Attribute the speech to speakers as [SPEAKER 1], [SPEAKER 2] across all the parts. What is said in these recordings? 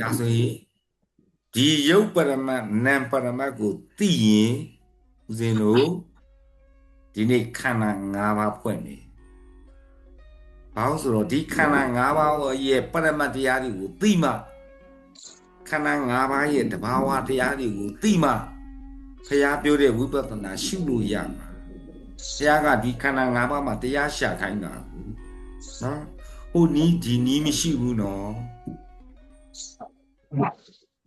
[SPEAKER 1] ဒါဆိုရင်ဒီရုပ်ပရမတ်နာမ်ပရမတ်ကိုသိရင်ဦးဇင်းတို့ဒီနေ့ခန္ဓာ၅ပါးဖွင့်နေဘာလို့ဆိုတော့ဒီခန္ဓာ၅ပါးရဲ့ပရမတ်တရားတွေကိုသိမှခန္ဓာ၅ပါးရဲ့တဘာဝတရားတွေကိုသိမှဘုရားပြောတဲ့ဝိပဿနာရှုလို့ရမှာဘုရားကဒီခန္ဓာ၅ပါးမှာတရားရှာခိုင်းတာနော်ဟိုနီးဒီနီးမရှိဘူးနော်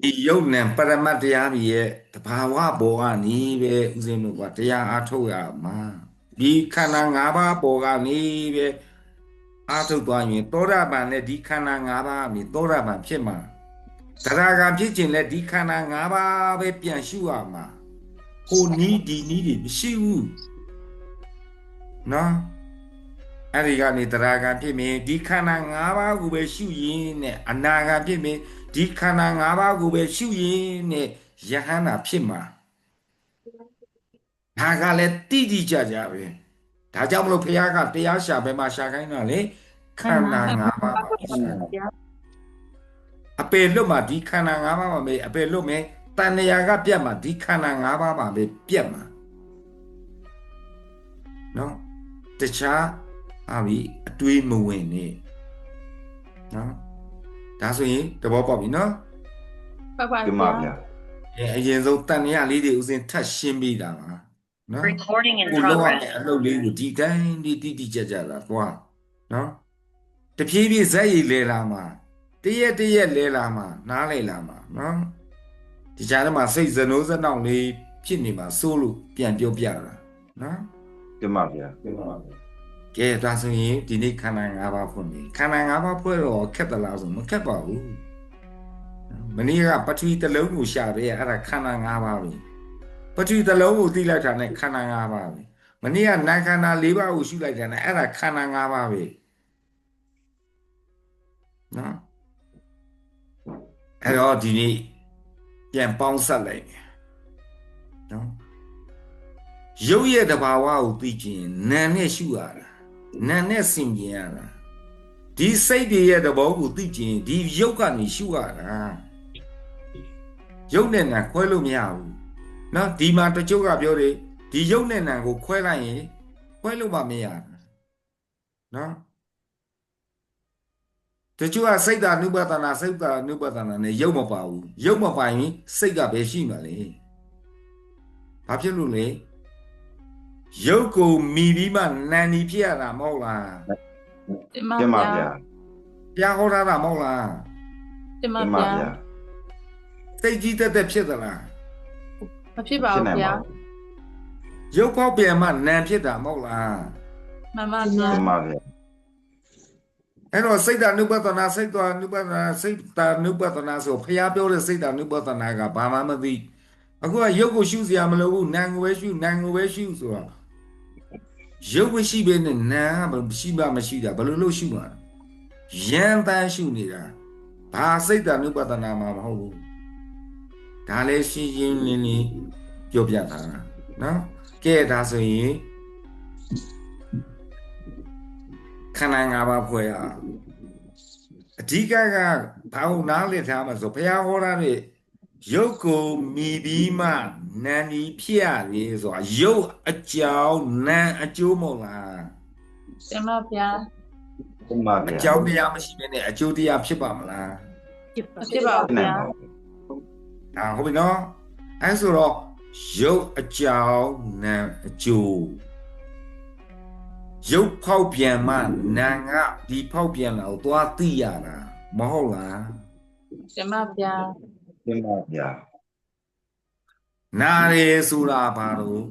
[SPEAKER 1] ဒီယုတ်နံပရမတ်တရားကြီးရဲ့တဘာဝဘောကနေပဲဥစဉ်တို့ကတရားအားထုတ်ရမှာဒီခန္ဓာ၅ပါးပေါ်ကနေပဲအားထုတ်သွားရင်သောတာပန်နဲ့ဒီခန္ဓာ၅ပါးအမြင်သောတာပန်ဖြစ်မှာတရားကံဖြစ်ခြင်းနဲ့ဒီခန္ဓာ၅ပါးပဲပြန်ရှုရမှာဟိုနီးဒီနီးတွေမရှိဘူးနော်အဲ့ဒီကနေတရားကံဖြစ်မြင်ဒီခန္ဓာ၅ပါးကိုပဲရှုရင်းနဲ့အနာဂံဖြစ်မြင်ဒီခန္ဓာ၅ပါးကိုပဲရှုရင်းနဲ့ယဟန္တာဖြစ်မှာဒါကလည်းတိတိကျကျပဲဒါကြောင့်မလို့ဘုရားကတရားရှာဘယ်မှာရှာခိုင်းတာလဲခန္ဓာ၅ပါးပါအပေလွတ်မှာဒီခန္ဓာ၅ပါးမှာပဲအပေလွတ်မယ်တဏှာကပြတ်မှာဒီခန္ဓာ၅ပါးမှာပဲပြတ်မှာနော်တခြားအဘိအတွေးမဝင်နဲ့နော်ဒါဆိုရင်သဘောပေါက်ပြီနော်
[SPEAKER 2] ဟုတ်ပါဗျာ
[SPEAKER 1] အရင်ဆုံးတန်ရလေးတွေဦးစင်ထပ်ရှင်းပြီးတာပါနော်
[SPEAKER 3] Recording in
[SPEAKER 1] ကိုလောရ
[SPEAKER 3] progress
[SPEAKER 1] အလုပ်လေးကိုဒီတိုင်းဒီတိကျကျလာသွားနော်တဖြည်းဖြည်းဇက်ရည်လဲလာမှာတရက်လဲလာမှာနားလဲလာမှာနော်ဒီကြားထဲမှာစိတ်ဇနိုးဇနောက်လေးဖြစ်နေမှာစိုးလို့ပြန်ပြောပြတာနော်
[SPEAKER 2] တင်ပါဗျာ
[SPEAKER 1] ကဲဒါဆိုရင်ဒီနေ့ခန္ဓာ၅ပါးဖွင့်ပြီခန္ဓာ၅ပါးဖွဲ့တော့ခက်သလားဆိုမခက်ပါဘူးမနေ့ကပထဝီတစ်လုံးကိုရှာပေးရအဲ့ဒါခန္ဓာ၅ပါးပဲပထဝီတစ်လုံးကိုသိလိုက်တာနဲ့ခန္ဓာ၅ပါးပဲမနေ့ကနာခန္ဓာ၄ပါးကိုရှုလိုက်တာနဲ့အဲ့ဒါခန္ဓာ၅ပါးပဲနော်အဲ့တော့ဒီနေ့ပြန်ပေါင်းဆက်လိုက်နော်ရုပ်ရဲ့တဘာဝကိုသိခြင်းနာမ်နဲ့ရှုရတာနာမ်နဲ့ဆင်ခြင်ရတာဒီစိတ်တွေရဲ့သဘောကိုသိခြင်းဒီရုပ်ကနေရှုရတာရုပ်နဲ့နာမ်ခွဲလို့မရဘူးနော်ဒီမှာတချို့ကပြောတယ်ဒီရုပ်နဲ့နာမ်ကိုခွဲလိုက်ရင်ခွဲလို့မရဘူးနော်တချို့ကစိတ်ဓာနုပဒနာစိတ်ဓာနုပဒနာနဲ့ရုပ်မပါဘူးရုပ်မပါရင်စိတ်ကပဲရှိမှာလေဘာဖြစ်လို့လဲရုပ်ကိုမိပြီးမှနာမ်ကြီးဖြစ်ရတာမဟုတ်လား
[SPEAKER 2] တင်ပါဗျာ
[SPEAKER 1] ပြဟောထားတာမဟုတ်လား
[SPEAKER 2] တင်ပါဗျာ
[SPEAKER 1] စိတ်ကြီးတက်ဖြစ်သလား
[SPEAKER 2] မဖြစ်ပါဘူးဗျာ
[SPEAKER 1] ရုပ်ပေါက်ပြန်မှနာမ်ဖြစ်တာမဟုတ်လား
[SPEAKER 2] မှန်ပါဗျာတင်ပါဗျာ
[SPEAKER 1] အဲ့တော့စိတ်ဓာနုပဒနာစိတ်ဓာနုပဒနာစိတ်ဓာနုပဒနာဆိုဖျားပြောတဲ့စိတ်ဓာနုပဒနာကဘာမှမသိအခုကရုပ်ကိုရှုစရာမလိုဘူးနာမ်ကိုပဲရှုနာမ်ကိုပဲရှုဆိုတော့ရုပ်မရှိဘဲနဲ့နာမ်ကမရှိပါမရှိတာဘယ်လိုလုပ်ရှုမှာရန်တန်းရှုနေတာဘာစိတ်ဓာနုပဒနာမှာမဟုတ်ဘူးဒါလည်းရှင်းရှင်းလင်းလင်းပြောပြတာနော်ကဲဒါဆိုရင်ခန္ဓာ၅ပါးဖွဲ့ရအဓိကကဘာလို့နားလည်ထားမှာဆိုဘုရားဟောတာတဲ့ရုပ်ကိုမိပြီးမှနာမ်ကြီးဖြစ်ရလေဆိုတာရုပ်အကြောင်းနာမ်အကျိုးမဟုတ်လား
[SPEAKER 2] တင်ပါဗျာ
[SPEAKER 1] တင်ပါဗျာအကြောင်းတရားမရှိဘဲနဲ့အကျိုးတရားဖြစ်ပါမလား
[SPEAKER 2] ဖြစ်ပါဗျာ
[SPEAKER 1] ဟုတ်ပြီနော်အဲဆိုတော့ရုပ်အကြောင်းနာမ်အကျိုးရုပ်ဖောက်ပြန်မှနာမ်ကဒီဖောက်ပြန်လာကိုသွားသိရတာမဟုတ်လား
[SPEAKER 2] တင်ပါဗျာ
[SPEAKER 1] တင်ပါဗျာနာရီဆိုတာဘာလို့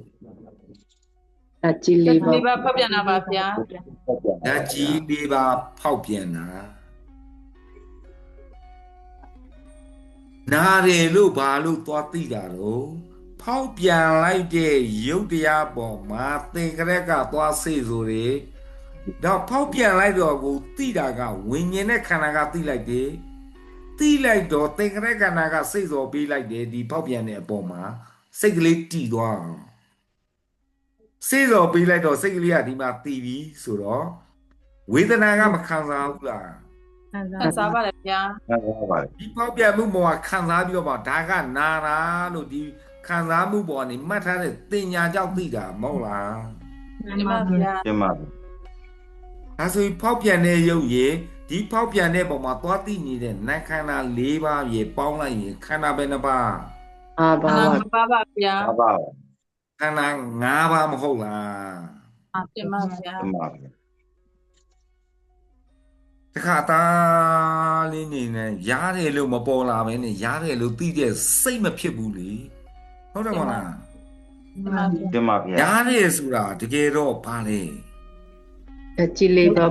[SPEAKER 4] ဓာတ်ကြီးလေးပါ
[SPEAKER 2] ဖောက်ပြန်တာပါဗျာ
[SPEAKER 1] ဓာတ်ကြီးလေးပါဖောက်ပြန်တာနာရီလို့ဘာလို့သွားသိတာလို့ဖောက်ပြန်လိုက်တဲ့ရုပ်တရားပေါ်မှာသင်္ကရက်ကသွားစိတ်ဆိုတွေတော့ဖောက်ပြန်လိုက်တော့ကိုသိတာကဝိညာဉ်နဲ့ခန္ဓာကသိလိုက်တယ်သိလိုက်တော့သင်္ကရက်ကနာကစိတ်စော်ပေးလိုက်တယ်ဒီဖောက်ပြန်တဲ့အပေါ်မှာစိတ်ကလေးတည်သွားအောင်စိတ်စော်ပေးလိုက်တော့စိတ်ကလေးကဒီမှာတည်ပြီဆိုတော့ဝေဒနာကမခံစားဘူးလား
[SPEAKER 2] ခံစားပါတယ်ဗျာ
[SPEAKER 3] ခံစားပါတယ်
[SPEAKER 1] ဒီပေါက်ပြန်မှုပေါ်ကခံစားပြီးတော့မှဒါကနာတာလို့ဒီခံစားမှုပေါ်ကနေမှတ်ထားတဲ့တင်ညာကြောင့်သိတာမဟုတ်လား
[SPEAKER 2] တင်ပါဗျာ
[SPEAKER 3] တင်ပါဗျာ
[SPEAKER 1] ဒါဆိုရင်ဖောက်ပြန်တဲ့ရုပ်ရည်ဒီဖောက်ပြန်တဲ့ပုံမှာသွားသိနေတဲ့နတ်ခန္ဓာ၄ပါးရေပေါင်းလိုက်ရင်ခန္ဓာပဲနှပါး
[SPEAKER 4] အာ
[SPEAKER 2] ခ
[SPEAKER 4] ဘာ
[SPEAKER 2] န္ဓာ
[SPEAKER 4] ဝ
[SPEAKER 2] မပါပါဗျာ
[SPEAKER 3] ပါပါ
[SPEAKER 1] ခန္ဓာ၅ပါးမဟုတ်လား
[SPEAKER 2] တင်ပါဗျာ
[SPEAKER 3] တင်ပါဗျာ
[SPEAKER 1] တခါသားလေးနေနဲ့ရားတယ်လို့မပေါ်လာဘဲနဲ့ရားတယ်လို့သိတဲ့စိတ်မဖြစ်ဘူးလေဟုတ်တယ်မလား
[SPEAKER 2] တင်ပါဗျာ
[SPEAKER 3] တင်ပါဗျာ
[SPEAKER 1] ရားတယ်ဆိုတာတကယ်တော့ဘာလဲ
[SPEAKER 4] ဓာတ်ကြီးလေးပါ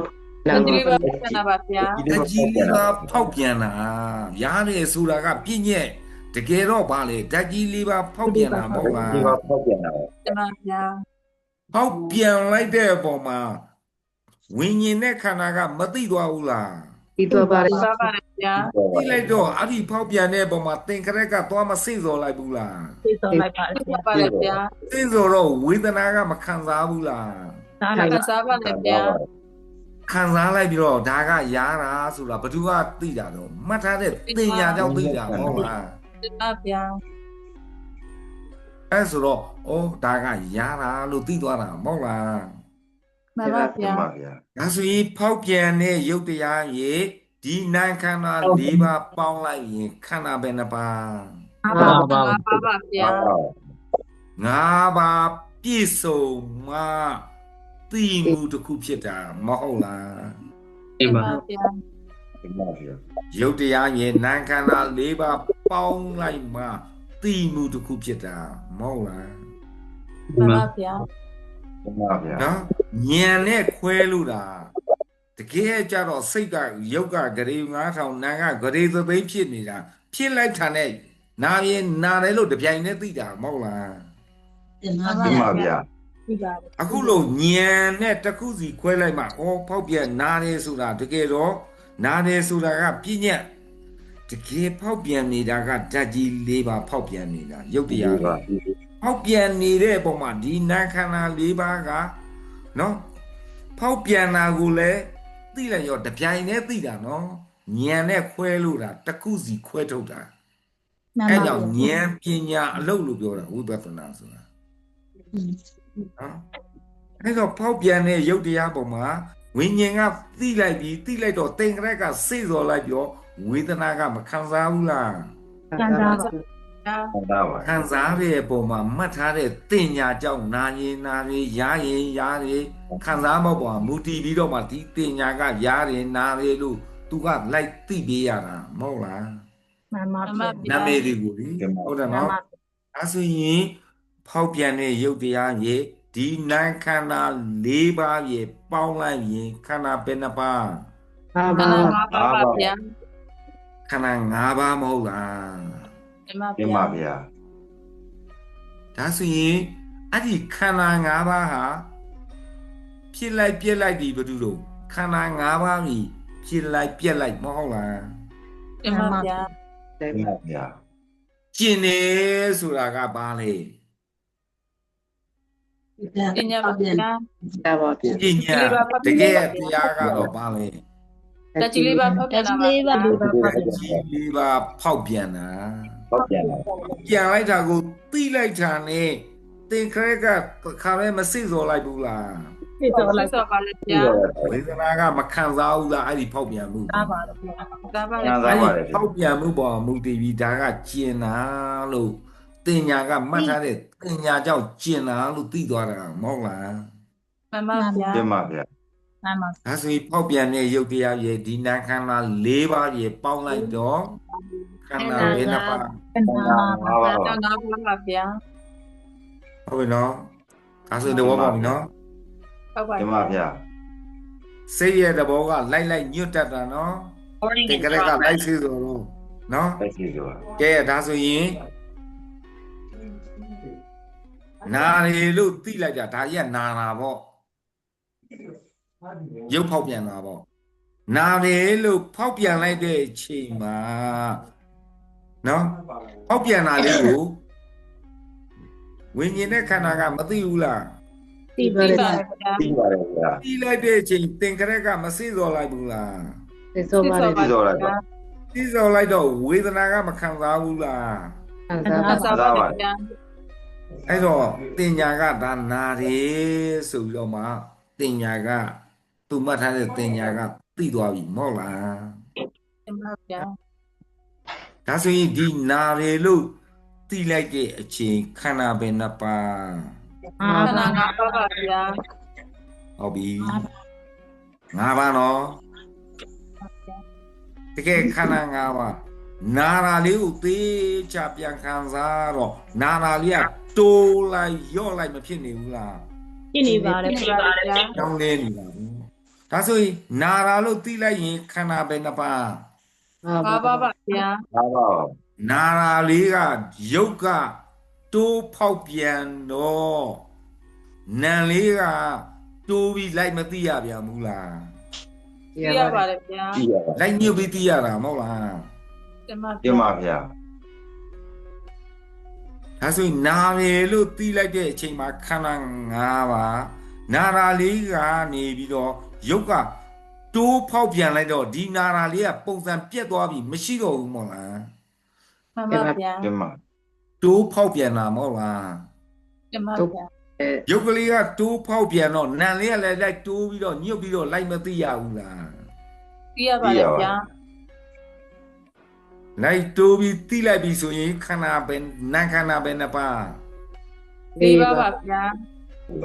[SPEAKER 4] လာ
[SPEAKER 2] ဒီ
[SPEAKER 4] ပါ
[SPEAKER 2] လေးပါပြန်လာပါဗျာ
[SPEAKER 1] အကြီးလေးပါဖောက်ပြန်တာရားတယ်ဆိုတာကပြည့်ညက်တကယ်တော့ဘာလဲဓာတ်ကြီးလေးပါဖောက်ပြန်တာမဟုတ်လား
[SPEAKER 3] ဒီပါဖောက်ပြန်တာ
[SPEAKER 2] တင်ပါဗျာ
[SPEAKER 1] ဟောက်ပြန်လိုက်တဲ့အပေါ်မှာဝိညာဉ်နဲ့ခန္ဓာကမသိသွားဘူးလား
[SPEAKER 4] ဒီတော့ပါ
[SPEAKER 2] တင်ပါပါတယ်ဗျာ
[SPEAKER 1] သိလိုက်တော့အဲ့ဒီဖောက်ပြန်တဲ့အပေါ်မှာသင်္ခရက်ကသွားမစိတ်စော်လိုက်ဘူးလား
[SPEAKER 2] သိတော်လိုက်ပါတင်ပါပါတယ်ဗျာ
[SPEAKER 1] စိတ်စော်တော့ဝေဒနာကမခံစားဘူးလား
[SPEAKER 2] ခံစားပါတယ်ဗျာ
[SPEAKER 1] ခံစားလိုက်ပြီးတော့ဒါကရာတာဆိုတာဘယ်သူကသိတာတော့မှတ်ထားတဲ့တင်ညာကြောင့်သိတာမဟုတ်လား
[SPEAKER 2] တင်ပါဗျာ
[SPEAKER 1] အဲဆိုတော့ဩဒါကရာတာလို့သိသွားတာမဟုတ်လား
[SPEAKER 2] မှန်ပါ
[SPEAKER 3] တင်
[SPEAKER 2] ဗျာ
[SPEAKER 3] ပါဗျာ
[SPEAKER 1] ဒါဆိုရင်ဖောက်ပြန်တဲ့ရုပ်တရားရေဒီနာခန္ဓာ၄ပါးပေါင်းလိုက်ရင်ခန္ဓာပဲနှပါး
[SPEAKER 2] ပါပါဗျာ
[SPEAKER 1] ၅ပါးပြည့်စုံမှသိမှုတစ်ခုဖြစ်တာမဟုတ်လား
[SPEAKER 2] တင်ပါဗျာ
[SPEAKER 3] တင်ပါဗျာ
[SPEAKER 1] ရုပ်တရားရေနာခန္ဓာ၄ပါးပေါင်းလိုက်မှသိမှုတစ်ခုဖြစ်တာမဟုတ်လား
[SPEAKER 2] မှန်ပါဗျာ
[SPEAKER 3] တင်ပါဗျာ
[SPEAKER 1] နော်ဉာဏ်နဲ့ခွဲလို့တာတကယ်ကြတော့စိတ်ကရုပ်ကဂရေ9000နာကဂရေသသိန်းဖြစ်နေတာဖြစ်လိုက်တာနဲ့နာရင်နာတယ်လို့တပြိုင်တည်းသိတာမဟုတ်လား
[SPEAKER 2] တင်ပါ
[SPEAKER 3] တင်ပါဗျာ
[SPEAKER 2] ပြီပါ
[SPEAKER 1] အခုလို့ဉာဏ်နဲ့တစ်ခုစီခွဲလိုက်မှဩဖောက်ပြန်နာတယ်ဆိုတာတကယ်တော့နာတယ်ဆိုတာကပြည့်ညက်တကယ်ဖောက်ပြန်နေတာကဓာတ်ကြီး၄ပါးဖောက်ပြန်နေတာရုပ်တရားတွေဖောက်ပြန်နေတဲ့အပေါ်မှာဒီနာခန္ဓာ၄ပါးကနော်ဖောက်ပြန်တာကိုလည်းသိလိုက်ရောတပြိုင်တည်းသိတာနော်ဉာဏ်နဲ့ခွဲလို့တာတစ်ခုစီခွဲထုတ်တာ
[SPEAKER 2] မှန်
[SPEAKER 1] အဲ
[SPEAKER 2] ပါ
[SPEAKER 1] ကြောင့်ဉာဏ်ပညာအလုပ်လို့ပြောတာဝိပဿနာဆိုတာနော်အဲတော့ဖောက်ပြန်တဲ့ရုပ်တရားပေါ်မှာဝိညာဉ်ကသိလိုက်ပြီးသိလိုက်တော့သင်္ခရက်ကစိတ်စော်လိုက်ပြီးဝေဒနာကမခံစားဘူးလား
[SPEAKER 2] ခံစားပါဗျာ
[SPEAKER 3] ခံစားပါ
[SPEAKER 1] ခံစားတဲ့အပေါ်မှာမှတ်ထားတဲ့တင်ညာကြောင့်နာရင်နာရရားရင်ရားရခံစားမှုပေါ်မှာမူတည်ပြီးတော့မှဒီတင်ညာကရားရင်နာရလို့သူကလိုက်သိပေးရတာမဟုတ်လား
[SPEAKER 2] မှန်ပါဗျာ
[SPEAKER 1] နာမည်တွေကိုလေဟုတ်တယ်နော်အဲဆိုရင်ဖောက်ပြန်တဲ့ရုပ်တရားရဲ့ဒီနာခန္ဓာ၄ပါးရဲ့ပေါင်းလိုက်ရင်ခန္ဓာပဲနှပါး
[SPEAKER 4] အာ
[SPEAKER 2] ခ
[SPEAKER 4] ဘာ
[SPEAKER 2] န္ဓာ
[SPEAKER 4] ဝ
[SPEAKER 2] မှာပါပါဗျာ
[SPEAKER 1] ခန္ဓာ၅ပါးမဟုတ်လား
[SPEAKER 2] တင်ပါ
[SPEAKER 3] တင်
[SPEAKER 2] ဗျာ
[SPEAKER 3] ပါဗျာ
[SPEAKER 1] ဒါဆိုရင်အဲ့ဒီခန္ဓာ၅ပါးဟာဖြစ်လိုက်ပြက်လိုက်ဒီဘယ်သူတို့ခန္ဓာ၅ပါးကြီးဖြစ်လိုက်ပြက်လိုက်မဟုတ်လား
[SPEAKER 2] တင်ပါဗျာ
[SPEAKER 3] တင်ပါဗျာ
[SPEAKER 1] ကျင်နေဆိုတာကဘာလဲ
[SPEAKER 2] တင်ရပါဗျာ
[SPEAKER 4] တာပါဗျာ
[SPEAKER 1] ပညာတကယ်တရားကတော့ဘာလဲ
[SPEAKER 2] တချီလေးပါဖောက်ပြန်တာပါဗျာ
[SPEAKER 1] ကြီးလေးပါဖောက်ပြန်တာ
[SPEAKER 3] ဖောက်ပြန်တာ
[SPEAKER 1] ပြန်လိုက်တာကိုသိလိုက်တာနဲ့သင်္ခရကခါမဲမစိစော်လိုက်ဘူးလား
[SPEAKER 2] သိတော်လိုက်တော့ပါလေဗျာ
[SPEAKER 1] ဝေဒနာကမခံစားဘူးလားအဲ့ဒီဖောက်ပြန်မှု
[SPEAKER 2] ဒါပါလေဗျာဒါပါလေ
[SPEAKER 3] ခံ
[SPEAKER 2] ဗျာ
[SPEAKER 3] စားပါတယ်
[SPEAKER 1] ဖောက်ပြန်မှုပေါ်မူတည်ပြီးဒါကကျင်တာလို့တင်ညာကမှတ်ထားတဲ့တင်ညာကြောင့်ကျင်တာလို့သိသွားတာမဟုတ်လား
[SPEAKER 2] မှန်ပါဗျာ
[SPEAKER 3] တင်ပါဗျာ
[SPEAKER 2] မှန်ပါ
[SPEAKER 1] ဒါဆိုရင်ဖောက်ပြန်တဲ့ရုပ်တရားရဲ့ဒီနာခန္ဓာ၄ပါးရဲ့ပေါင်းလိုက်တော့ခန္ဓာဘယ်နှပါး
[SPEAKER 2] တင်ပါ
[SPEAKER 3] ပါပါ
[SPEAKER 2] ဗျာနာပါဗျာ
[SPEAKER 1] ဟုတ်ပြီနော်ဒါဆိုရင်တော့ပါပြီနော်
[SPEAKER 2] ဟုတ်ပါ
[SPEAKER 3] တင်ပါဗျာ
[SPEAKER 1] စိတ်ရဲ့သဘောကလိုက်ညွတ်တတ်တာနော်သင်္ကရကလိုက်စီဆိုတော့နော်
[SPEAKER 3] တိုက်စီဆိုတာ
[SPEAKER 1] ကဲဒါဆိုရင်နာရီလို့သိလိုက်တာဒါရက်နာတာပေါ့ရုပ်ဖောက်ပြန်တာပေါ့နာရီလို့ဖောက်ပြန်လိုက်တဲ့အချိန်မှာနော်ဖောက်ပြန်တာလေးကိုဝိညာဉ်နဲ့ခန္ဓာကမသိဘူးလား
[SPEAKER 2] သိပါဗျာ
[SPEAKER 3] သိပါတယ်ဗျာ
[SPEAKER 1] သိလိုက်တဲ့အချိန်သင်္ကရကမစိစော်လိုက်ဘူးလား
[SPEAKER 2] တ
[SPEAKER 4] သိစောပါလေ
[SPEAKER 3] သိစောလိုက်ပါ
[SPEAKER 1] သိစောလိုက်တော့ဝေဒနာကမခံစားဘူးလား
[SPEAKER 4] ခံစား
[SPEAKER 2] ခံ
[SPEAKER 4] ပါ
[SPEAKER 2] စားပါတယ်ဗျာ
[SPEAKER 1] အဲ့တော့တင်ညာကဒါနာတယ်ဆိုပြီးတော့မှတင်ညာကသူမှတ်ထားတဲ့တင်ညာကသိသွားပြီမဟုတ်လား
[SPEAKER 2] တင်ပါဗျာ
[SPEAKER 1] ဒါဆိုရင်ဒီနာတယ်လို့သိလိုက်တဲ့အချိန်ခန္ဓာပဲနှစ်ပါး
[SPEAKER 2] ခန္ဓာ၅ပါးပါဗျာ
[SPEAKER 1] ဟုတ်ပြီငါးပါးနော်တကယ်ခန္ဓာ၅ပါးနာရာလေးကိုသေချာပြန်ခံစားတော့နာရာလေးကတိုးလိုက်ရော့လိုက်မဖြစ်နေဘူးလား
[SPEAKER 5] ဖြစ်နေပါတယ်
[SPEAKER 2] တင်ပါဗျာ
[SPEAKER 1] တောင်းလဲနေတာဘူးဒါဆိုရင်နာရာလို့သိလိုက်ရင်ခန္ဓာပဲနှစ်ပါး
[SPEAKER 2] ၅ပါးပါဗျာ
[SPEAKER 3] ဒါပါ
[SPEAKER 1] နာရာလေးကရုပ်ကတိုးဖောက်ပြန်တော့နာလေးကတိုးပြီးလိုက်မသိရပြန်ဘူးလား
[SPEAKER 2] သိရပါတယ်ဗျာ
[SPEAKER 3] ကြည့်ရပါ
[SPEAKER 1] လိုက်ညှို့ပြီးသိရတာမဟုတ်လား
[SPEAKER 2] တင်ပါ
[SPEAKER 3] တင်ပါဗျာ
[SPEAKER 1] ဒါဆိုရင်နာရယ်လို့သိလိုက်တဲ့အချိန်မှာခန္ဓာ၅ပါးနာရာလေးကနေပြီးတော့ရုပ်ကတိုးဖောက်ပြန်လိုက်တော့ဒီနာရာလေးကပုံစံပြတ်သွားပြီမရှိတော့ဘူးမဟုတ်လား
[SPEAKER 2] မှန်ပါဗျာ
[SPEAKER 3] တင်ပါ
[SPEAKER 1] တိုးဖောက်ပြန်တာမဟုတ်လား
[SPEAKER 2] တင်ပါဗျာ
[SPEAKER 1] ရုပ်ကလေးကတိုးဖောက်ပြန်တော့နံလေးကလည်းလိုက်တိုးပြီးတော့ညှုပ်ပြီးတော့လိုက်မသိရဘူးလား
[SPEAKER 2] သိရပါတယ်ဗျာ
[SPEAKER 1] လိုက်တိုးပြီးသိလိုက်ပြီဆိုရင်ခန္ဓာပဲနံခန္ဓာပဲနှစ်ပါး
[SPEAKER 2] သိပါပါဗျာ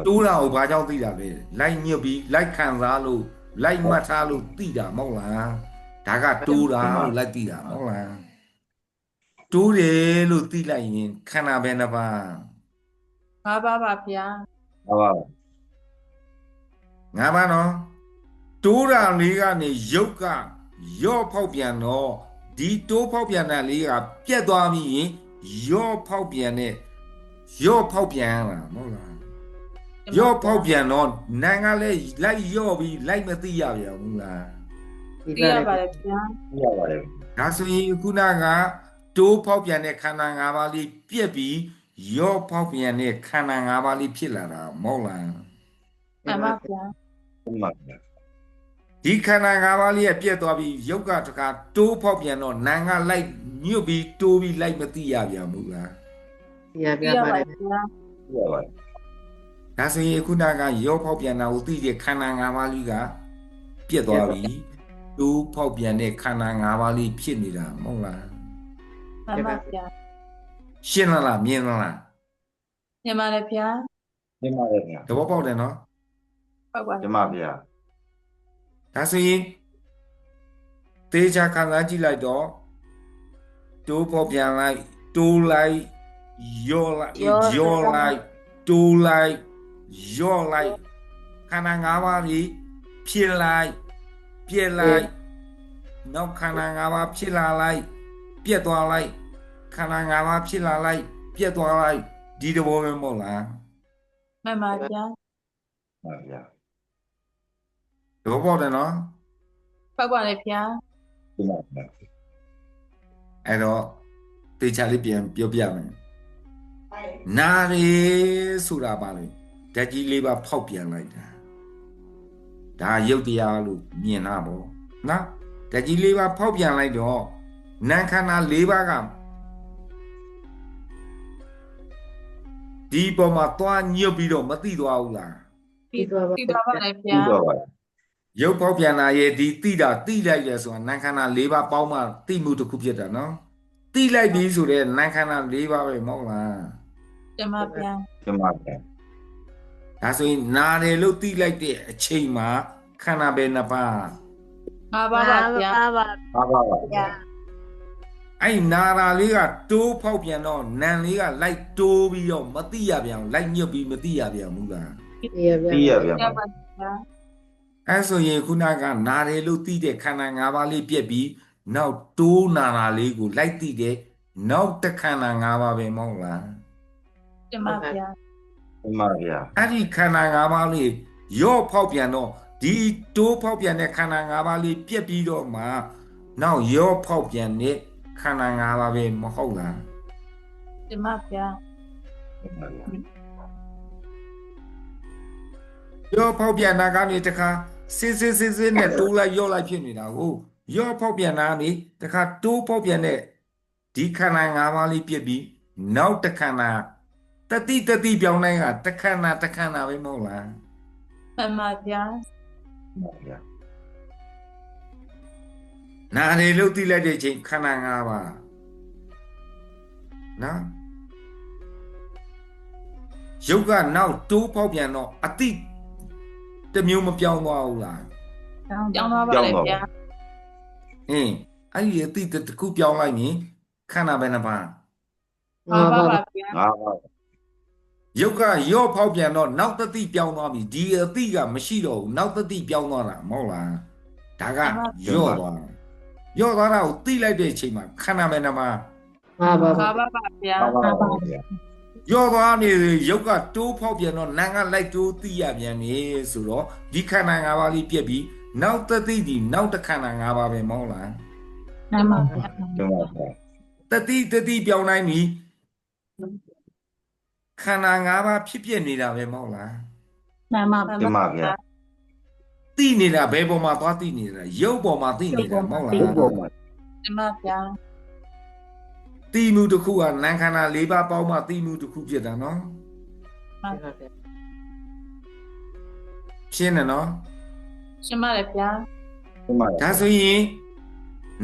[SPEAKER 1] တိုးတာကိုဘာကြောင့်သိတာလဲလိုက်ညှုပ်ပြီးလိုက်ခံစားလို့လိုက်မှတ်ထားလို့သိတာမဟုတ်လားဒါကတိုးတာလို့လိုက်သိတာမဟုတ်လားတိုးတယ်လို့သိလိုက်ရင်ခန္ဓာပဲနှစ်ပါး
[SPEAKER 2] ၅ပါးပါဗျာ
[SPEAKER 3] ဒါပါ
[SPEAKER 1] ငါးပါးနော်တိုးတာလေးကနေရုပ်ကရော့ဖောက်ပြန်တော့ဒီတိုးဖောက်ပြန်တဲ့လေးကပြတ်သွားပြီးရင်ရော့ဖောက်ပြန်တဲ့ရော့ဖောက်ပြန်လာမဟုတ်လားရော့ဖောက်ပြန်တော့နာကလည်းလိုက်ရော့ပြီးလိုက်မသိရပြန်ဘူးလား
[SPEAKER 2] သိရပါတယ်ဗျာ
[SPEAKER 3] ကြည့်ရပါတယ်
[SPEAKER 1] ဒါဆိုရင်ခုနကတိုးဖောက်ပြန်တဲ့ခန္ဓာ၅ပါးလေးပြက်ပြီးရော့ဖောက်ပြန်တဲ့ခန္ဓာ၅ပါးလေးဖြစ်လာတာမဟုတ်လား
[SPEAKER 2] မှန်ပါဗျာ
[SPEAKER 3] တင်ပါဗျာ
[SPEAKER 1] ဒီခန္ဓာ၅ပါးလေးကပြက်သွားပြီးရုပ်ကတခါတိုးဖောက်ပြန်တော့နာကလိုက်ညွတ်ပြီးတိုးပြီးလိုက်မသိရပြန်ဘူးလား
[SPEAKER 4] သိရ
[SPEAKER 2] သိ
[SPEAKER 4] ပြ
[SPEAKER 2] ရ
[SPEAKER 4] ပါ
[SPEAKER 2] ပါ
[SPEAKER 4] လေ
[SPEAKER 2] တယ်ဗျာ
[SPEAKER 3] ကြည့်ရပါတယ်
[SPEAKER 1] ဒါဆိုရင်ခုနကရောဖောက်ပြန်တာကိုသိတဲ့ခန္ဓာ၅ပါးလေးကပြက်သွားပြီတိုးဖောက်ပြန်တဲ့ခန္ဓာ၅ပါးလေးဖြစ်နေတာမဟုတ်လား
[SPEAKER 2] မှန်ပါဗျာ
[SPEAKER 1] ရှင်းလားမြင်လား
[SPEAKER 2] မြင်ပါတယ်ဗျာ
[SPEAKER 3] တင်ပါတယ်ဗျာ
[SPEAKER 1] သဘောပေါက်တယ်နော်
[SPEAKER 2] ဟုတ်ပါတ
[SPEAKER 3] တ
[SPEAKER 2] ယ်
[SPEAKER 3] င်ပါဗျာ
[SPEAKER 1] ဒါဆိုရင်တေချာခံစားကြည့်လိုက်တော့တိုးဖောက်ပြန်လိုက်တိုးလိုက်ရောလိုက်ရောလိုက်တိုးလိုက်ရောလိုက်ခန္ဓာ၅ပါးကြီးဖြစ်လိုက်ပြက်လိုက်နောက်ခန္ဓာ၅ပါးဖြစ်လာလိုက်ပြက်သွားလိုက်ခန္ဓာ၅ပါးဖြစ်လာလိုက်ပြက်သွားလိုက်ဒီတဘောပဲမဟုတ်လား
[SPEAKER 2] မှန်ပါဗျာ
[SPEAKER 3] ပါဗျာ
[SPEAKER 1] သဘောပေါက်တယ်နော်
[SPEAKER 2] ဟုတ်ပါတယ်ဗျာ
[SPEAKER 3] တင်ပါဗျာ
[SPEAKER 1] အဲ့တော့တေချာလေးပြန်ပြောပြမယ်နာရီဆိုတာပါလေဓာတ်ကြီးလေးပါဖောက်ပြန်လိုက်တာဒါရုပ်တရားလို့မြင်တာပေါ့နော်ဓာတ်ကြီးလေးပါဖောက်ပြန်လိုက်တော့နာခန္ဓာ၄ပါးကဒီပေါ်မှာသွားညွတ်ပြီးတော့မသိသွားဘူးလား
[SPEAKER 2] သိပါပါတယ်
[SPEAKER 3] ကြ
[SPEAKER 2] ဗျာ
[SPEAKER 3] ည့်တော့ပါတယ်
[SPEAKER 1] ရုပ်ဖောက်ပြန်တာရဲ့ဒီသိတာသိလိုက်ရဆိုတာနာခန္ဓာ၄ပါးပေါင်းမှသိမှုတစ်ခုဖြစ်တာနော်သိလိုက်ပြီဆိုတော့နာခန္ဓာ၄ပါးပဲမဟုတ်လား
[SPEAKER 2] တင်ပါဗျာ
[SPEAKER 3] တင်ပါဗျာ
[SPEAKER 1] ဒါဆိုရင်နာတယ်လို့သိလိုက်တဲ့အချိန်မှာခန္ဓာပဲနှစ်ပါး
[SPEAKER 2] ၅ပါးပါဗျာ
[SPEAKER 5] ပါပါ
[SPEAKER 3] ပါပါဗျာ
[SPEAKER 1] အဲ့နာရာလေးကတိုးဖောက်ပြန်တော့နံလေးကလိုက်တိုးပြီးတော့မသိရပြန်ဘူးလိုက်ညွတ်ပြီးမသိရပြန်ဘူးလား
[SPEAKER 4] သိရပြ
[SPEAKER 3] ကြည့်ရဗျာ
[SPEAKER 2] သိရပါတယ်ဗျာ
[SPEAKER 1] အဲ့ဆိုရင်ခုနကနာတယ်လို့သိတဲ့ခန္ဓာ၅ပါးလေးပြက်ပြီးနောက်တိုးနာရာလေးကိုလိုက်သိတဲ့နောက်တစ်ခန္ဓာ၅ပါးပဲမဟုတ်လား
[SPEAKER 2] တင်ပါဗျာ
[SPEAKER 3] တင်ပါဗျာ
[SPEAKER 1] အဲ့ဒီခန္ဓာ၅ပါးလေးရော့ဖောက်ပြန်တော့ဒီတိုးဖောက်ပြန်တဲ့ခန္ဓာ၅ပါးလေးပြက်ပြီးတော့မှနောက်ရော့ဖောက်ပြန်တဲ့ခန္ဓာ၅ပါးပဲမဟုတ်လား
[SPEAKER 2] တင်ပါဗျာ
[SPEAKER 3] တင်ပါဗျာ
[SPEAKER 1] ရောဖောက်ပြန်တာကနေတခါစစ်နဲ့တိုးလိုက်ရော့လိုက်ဖြစ်နေတာကို ရော့ဖောက်ပြန်တာနေတခါတိုးဖောက်ပြန်တဲ့ဒီခန္ဓာ၅ပါးလေးပြစ်ပြီးနောက်တစ်ခန္ဓာတတိပြောင်းတိုင်းကတစ်ခန္ဓာပဲမဟုတ်လား
[SPEAKER 2] မှန်ပါဗျာ
[SPEAKER 3] မှန်ပါဗျာ
[SPEAKER 1] နာရီလို့သိလိုက်တဲ့ချိန်ခန္ဓာ၅ပါးနော်ရုပ်ကနောက်တိုးဖောက်ပြန်တော့အတိတစ်မျိုးမပြောင်းသွားဘူးလား
[SPEAKER 2] ပြောင်းသွားပါလေဗျာ
[SPEAKER 1] အဲ့ဒီအတိတစ်ခုပြောင်းလိုက်ရင်ခန္ဓာပဲနှစ်ပါး
[SPEAKER 2] ၅ပါးပါဗျာ
[SPEAKER 3] ငါးပါး
[SPEAKER 1] ရုပ်ကရော့ဖောက်ပြန်တော့နောက်တတိပြောင်းသွားပြီဒီအတိကမရှိတော့ဘူးနောက်တတိပြောင်းသွားတာမဟုတ်လားဒါကရော့သွားတာကိုသိလိုက်တဲ့အချိန်မှာခန္ဓာပဲနှစ်ပါး
[SPEAKER 4] ၅ပါး
[SPEAKER 2] ၅ပါးပါဗျာ
[SPEAKER 3] ငါးပါးပါဗျာ
[SPEAKER 1] ရော့သွားနေရုပ်ကတိုးဖောက်ပြန်တော့နာကလိုက်တိုးသိရပြန်နေဆိုတော့ဒီခန္ဓာ၅ပါးလေးပြက်ပြီးနောက်တတိဒီနောက်တစ်ခန္ဓာ၅ပါးပဲမဟုတ်လား
[SPEAKER 2] မှန်ပါဗျာ
[SPEAKER 3] မှန်ပါဗျာ
[SPEAKER 1] တတိပြောင်းတိုင်းပြီခန္ဓာ၅ပါးဖြစ်ပြနေတာပဲမဟုတ်လား
[SPEAKER 2] မှန်ပါ
[SPEAKER 3] မှန်ပါဗျာ
[SPEAKER 1] သိနေတာဘယ်ပေါ်မှာသွားသိနေတာရုပ်ပေါ်မှာသိနေတာမဟုတ်လား
[SPEAKER 3] ဒီပေါ်မှာ
[SPEAKER 2] မှန်ပါဗျာ
[SPEAKER 1] သိမှုတစ်ခုကနာခန္ဓာ၄ပါးပေါင်းမှသိမှုတစ်ခုဖြစ်တာနော်ရှင်းတယ်နော်
[SPEAKER 2] ရှင်းပါတယ်ဗျာ
[SPEAKER 3] မှန်ပါ
[SPEAKER 1] ဒါဆိုရင်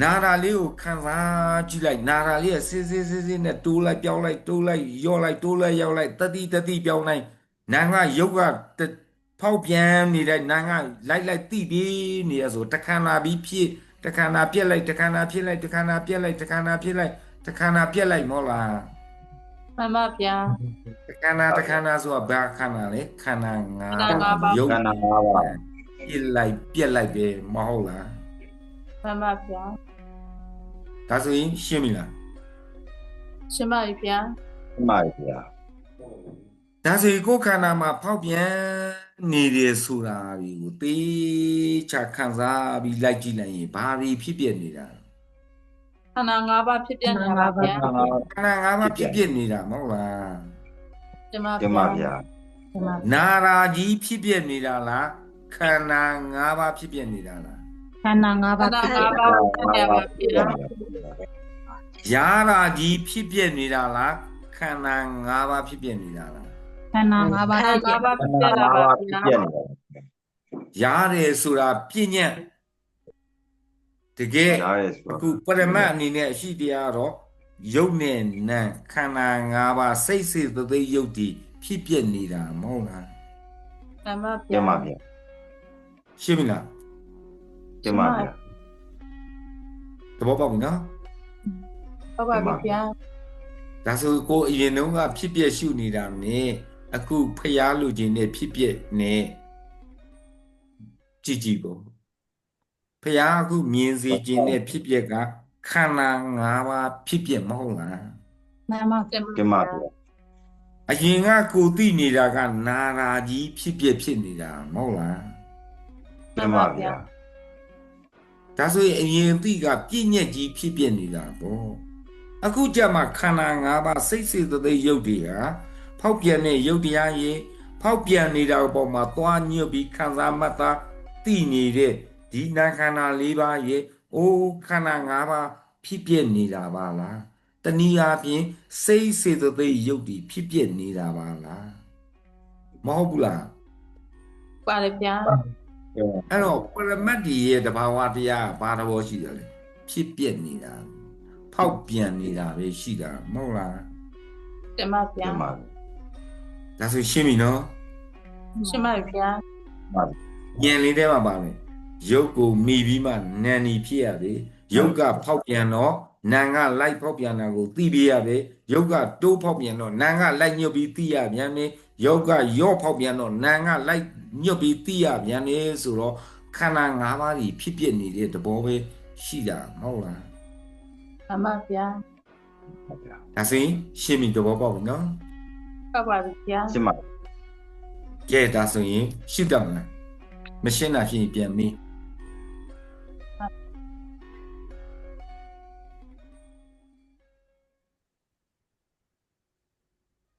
[SPEAKER 1] နာတာလေးကိုခံစားကြည့်လိုက်နာတာလေးကစစ်နဲ့တိုးလိုက်ပြောင်းလိုက်တိုးလိုက်ယော့လိုက်တိုးလိုက်ရောက်လိုက်တတိပြောင်းလိုက်နာကရုပ်ကဖောက်ပြန်နေတဲ့နာကလိုက်တိပြီးနေရဆိုတခန္ဓာပြီးဖြစ်တခန္ဓာပြက်လိုက်တခန္ဓာဖြစ်လိုက်တခန္ဓာပြက်လိုက်တခန္ဓာဖြစ်လိုက်တခန္ဓာပြက်လိုက်မဟုတ်လား
[SPEAKER 2] မှန်ပါဗျာ
[SPEAKER 1] တခန္ဓာဆိုတာဘာခန္ဓာလဲခန္ဓာ၅
[SPEAKER 2] ခန္ဓာ၅ပါး
[SPEAKER 1] ရုပ်
[SPEAKER 3] ခန္ဓာငါးပါး
[SPEAKER 1] ပြက်လိုက်ပဲမဟုတ်လား
[SPEAKER 2] မှန်ပါဗျာ
[SPEAKER 1] ဒါဆိုရင်ရှင်းပြီလား
[SPEAKER 2] ရှင်းပါပြီဗျာ
[SPEAKER 3] မှန်ပါဗျာ
[SPEAKER 1] ဒါဆိုရင်ကိုယ်ခန္ဓာမှာဖောက်ပြန်နေတယ်ဆိုတာဒီကိုသေချာခံစားပြီးလိုက်ကြည့်လိုက်ရင်ဘာတွေဖြစ်ပြနေတာ
[SPEAKER 2] ခန္ဓာ၅ပါးဖြစ်ပြနေတာပါဗျာ
[SPEAKER 1] ခန္ဓာ၅ပါးဖြစ်ပြနေတာမဟုတ်လား
[SPEAKER 2] ရှင်းပါ
[SPEAKER 3] မှန်ပါဗျာ
[SPEAKER 1] နာရာကြီးဖြစ်ပြနေတာလားခန္ဓာ၅ပါးဖြစ်ပြနေတာလား
[SPEAKER 2] ခန္ဓာ၅ပါးဖြစ်ပြပါဗျာ
[SPEAKER 1] ယာရာကြီးဖြစ်ပြနေတာလားခန္ဓာ၅ပါးဖြစ်ပြနေတာလား
[SPEAKER 2] ခန္ဓာ၅ပါးဖြစ်ပြပါ
[SPEAKER 3] ခန္ဓာငါးပါးဖြစ်ပြနေတယ်
[SPEAKER 1] ရတယ်ဆိုတာပြည့်ညက်တကယ်
[SPEAKER 3] ဒါရဲဆို
[SPEAKER 1] အခုပရမတ်အနေနဲ့အရှိတရားတော့ယုတ်နဲ့နံခန္ဓာ၅ပါးစိတ်စေတသိက်ယုတ်တည်ဖြစ်ပြနေတာမဟုတ်လား
[SPEAKER 2] မှန်ပါ
[SPEAKER 3] မှ
[SPEAKER 2] ဗျာ
[SPEAKER 3] န်ပါဗျာ
[SPEAKER 1] ရှင်းပြီလား
[SPEAKER 3] မှန်ပါဗျာ
[SPEAKER 1] သဘောပေါက်ပြီနော်
[SPEAKER 2] ဟုတ်ပါပြီဗျာ
[SPEAKER 1] ဒါဆိုကိုယ်အရင်တုန်းကဖြစ်ပြရှုနေတာနဲ့အခုဖျားလူချင်းနဲ့ဖြစ်ပြနဲ့ကြည့်ပေါ့ဖျားအခုမြင်စေခြင်းနဲ့ဖြစ်ပြကခန္ဓာ၅ပါးဖြစ်ပြမဟုတ်လား
[SPEAKER 2] မှန်ပါဗျာ
[SPEAKER 3] မှန်ပါဗျာ
[SPEAKER 1] အရင်ကကိုသိနေတာကနာရာကြီးဖြစ်နေတာမဟုတ်လား
[SPEAKER 3] မှန်ပါဗျာ
[SPEAKER 1] ဒါဆိုရင်အရင်သိကပြည့်ညက်ကြီးဖြစ်နေတာပေါ့အခုကြမှာခန္ဓာ၅ပါးစိတ်စေတသိက်ယုတ်တွေဟာဖောက်ပြန်တဲ့ယုတ်တရားရေဖောက်ပြန်နေတာပေါ်မှာသွားညွတ်ပြီးခံစားမှတ်သားသိနေတဲ့ဒီနာခန္ဓာ၄ပါးရေအိုးခန္ဓာ၅ပါးဖြစ်ပြနေတာပါလားတနည်းအားဖြင့်စိတ်စေတသိက်ယုတ်တွေဖြစ်ပြနေတာပါလားမဟုတ်ဘူးလား
[SPEAKER 2] ပါလေဗျာ
[SPEAKER 1] အဲ့တော့ပရမတ်ဒီရဲ့တဘာဝတရားကဘာသဘောရှိတယ်လဲဖြစ်ပြနေတာဖောက်ပြန်နေတာပဲရှိတာမဟုတ်လား
[SPEAKER 2] ရှင်းပါဗျာ
[SPEAKER 3] မှန်ပါ
[SPEAKER 1] ဒါဆိုရှင်းပြီနော်
[SPEAKER 2] ရှင်းပါပြီဗျာ
[SPEAKER 1] ဉာဏ်လေးထဲမှာပါမယ်ရုပ်ကိုမိပြီးမှနာနီဖြစ်ရတယ်ရုပ်ကဖောက်ပြန်တော့နာကလိုက်ဖောက်ပြန်တာကိုသိပြရတယ်ရုပ်ကတိုးဖောက်ပြန်တော့နာကလိုက်ညွတ်ပြီးသိရပြန်တယ်ရုပ်ကရော့ဖောက်ပြန်တော့နာကလိုက်ညွတ်ပြီးသိရပြန်တယ်ဆိုတော့ခန္ဓာ၅ပါးကြီးဖြစ်ပြနေတဲ့သဘောပဲရှိတာမဟုတ်လား
[SPEAKER 2] မှန်ပါဗျာ
[SPEAKER 1] ဒါဆိုရင်ရှင်းပြီသဘောပေါက်ပြီနော်
[SPEAKER 2] ဟုတ်ပါပြီဗျာ
[SPEAKER 3] ရှင်းပါ
[SPEAKER 1] ကဲဒါဆိုရင်ရှင်းတော့မလားမရှင်းတာဖြစ်ရင်ပြန်မေး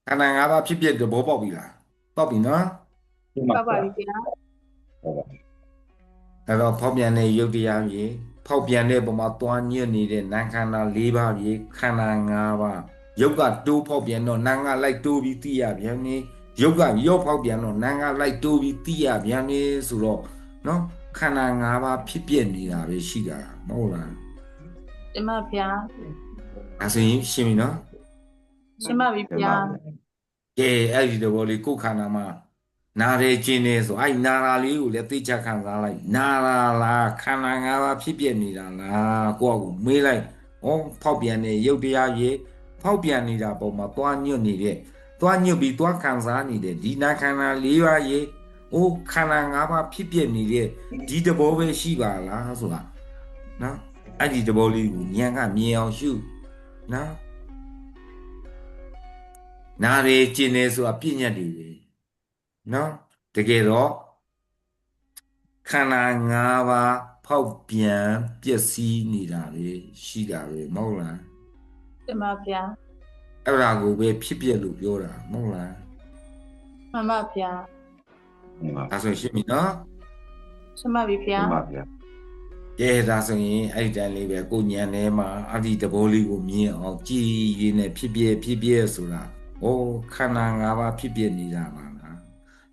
[SPEAKER 1] ခန္ဓာ၅ပါးဖြစ်ပြသဘောပေါက်ပြီလားပေါက်ပြီနော်
[SPEAKER 3] ရှင်း
[SPEAKER 2] ဟုတ်
[SPEAKER 3] ပါ
[SPEAKER 2] ပါပြီဗျာ
[SPEAKER 3] ဟုတ်ပါ
[SPEAKER 1] အဲ့တော့ဖောက်ပြန်တဲ့ယုတ်တရားကြီး ဖောက်ပြန်တဲ့ပုံမှာတွားညွတ်နေတဲ့နာခန္ဓာ၄ပါးကြီးခန္ဓာ၅ပါးရုပ်ကတိုးဖောက်ပြန်တော့နာငါလိုက်တိုးပြီးသိရပြန်နေရုပ်ကရော့ဖောက်ပြန်တော့နာငါလိုက်တိုးပြီးသိရပြန်နေဆိုတော့နော်ခန္ဓာ၅ပါးဖြစ်ပြနေတာပဲရှိတာမဟုတ်လား
[SPEAKER 2] ရှင်ပါဗျာ
[SPEAKER 1] အဲဆိုရင်ရှင်းပြီနော်
[SPEAKER 2] ရှင်ပါပြီဗျာ
[SPEAKER 1] ကဲအဲ့ဒီတော့လေကိုယ်ခန္ဓာမှာနားရဲကျင်းနေဆိုအဲ့နာရာလေးကိုလည်းသိချခံစားလိုက်နာရာလားခန္ဓာ၅ပါးဖြစ်ပြနေတာလားကိုယ့်အကူမေးလိုက်ဩဖောက်ပြန်နေရုပ်တရားကြီးဖောက်ပြန်နေတာပုံမှာတွားညွတ်နေတဲ့တွားညွတ်ပြီးတွားခံစားနေတဲ့ဒီနာခန္ဓာ၄ပါးကြီးဩခန္ဓာ၅ပါးဖြစ်ပြနေတဲ့ဒီတဘောပဲရှိပါလားဆိုတာနော်အဲ့ဒီတဘောလေးကိုဉာဏ်ကမြင်အောင်ရှုနော်နားရဲကျင်းနေဆိုတာပြည့်ညတ်တွေပဲနော်တကယ်တော့ခန္ဓာ၅ပါးဖောက်ပြန်ပျက်စီးနေတာပဲရှိတာပဲမဟုတ်လား
[SPEAKER 2] ရှင်ပါဗျာ
[SPEAKER 1] အဲ့ဒါကိုပဲဖြစ်ပြလို့ပြောတာမဟုတ်လား
[SPEAKER 2] မှန်ပါဗျာ
[SPEAKER 1] ဒါဆိုရှင်းပြီနော်
[SPEAKER 2] ရှင်ပါပြီဗျာ
[SPEAKER 3] မှန်ပါဗျာ
[SPEAKER 1] ကဲဒါဆိုရင်အဲ့ဒီတန်းလေးပဲကိုဉာဏ်ထဲမှာအဒီတဘောလေးကိုမြင်အောင်ကြည်ရင်းနဲ့ဖြစ်ပြဆိုတာဩခန္ဓာ၅ပါးဖြစ်ပြနေတာပါလား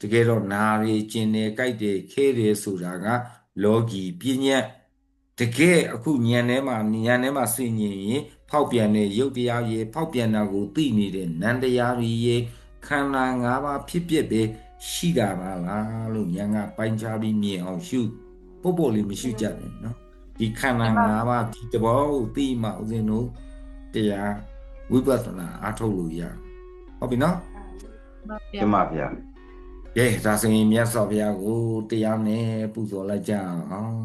[SPEAKER 1] တကယ်တော့နာရီကျင်နေကြိုက်တယ်ခဲတယ်ဆိုတာကလောကီပြည့်ညတ်တကယ်အခုဉာဏ်ထဲမှာဆင်ញင်ရင်ဖောက်ပြန်တဲ့ရုပ်တရားရေဖောက်ပြန်တာကိုသိနေတဲ့နန္တရားတွေရေခန္ဓာ၅ပါးဖြစ်ပဲရှိတာပါလားလို့ဉာဏ်ကပိုင်းခြားပြီးမြင်အောင်ရှုပို့လေးမရှိကြဘူးเนาะဒီခန္ဓာ၅ပါးဒီတဘောကိုသိမှဦးဇင်းတို့တရားဝိပဿနာအားထုတ်လို့ရဟုတ်ပြီเนาะ
[SPEAKER 3] ကျမဗျာ
[SPEAKER 1] ကဲဒါဆိုရင်မြတ်စွာဘုရားကိုတရားနဲ့ပူဇော်လိုက်ကြအောင်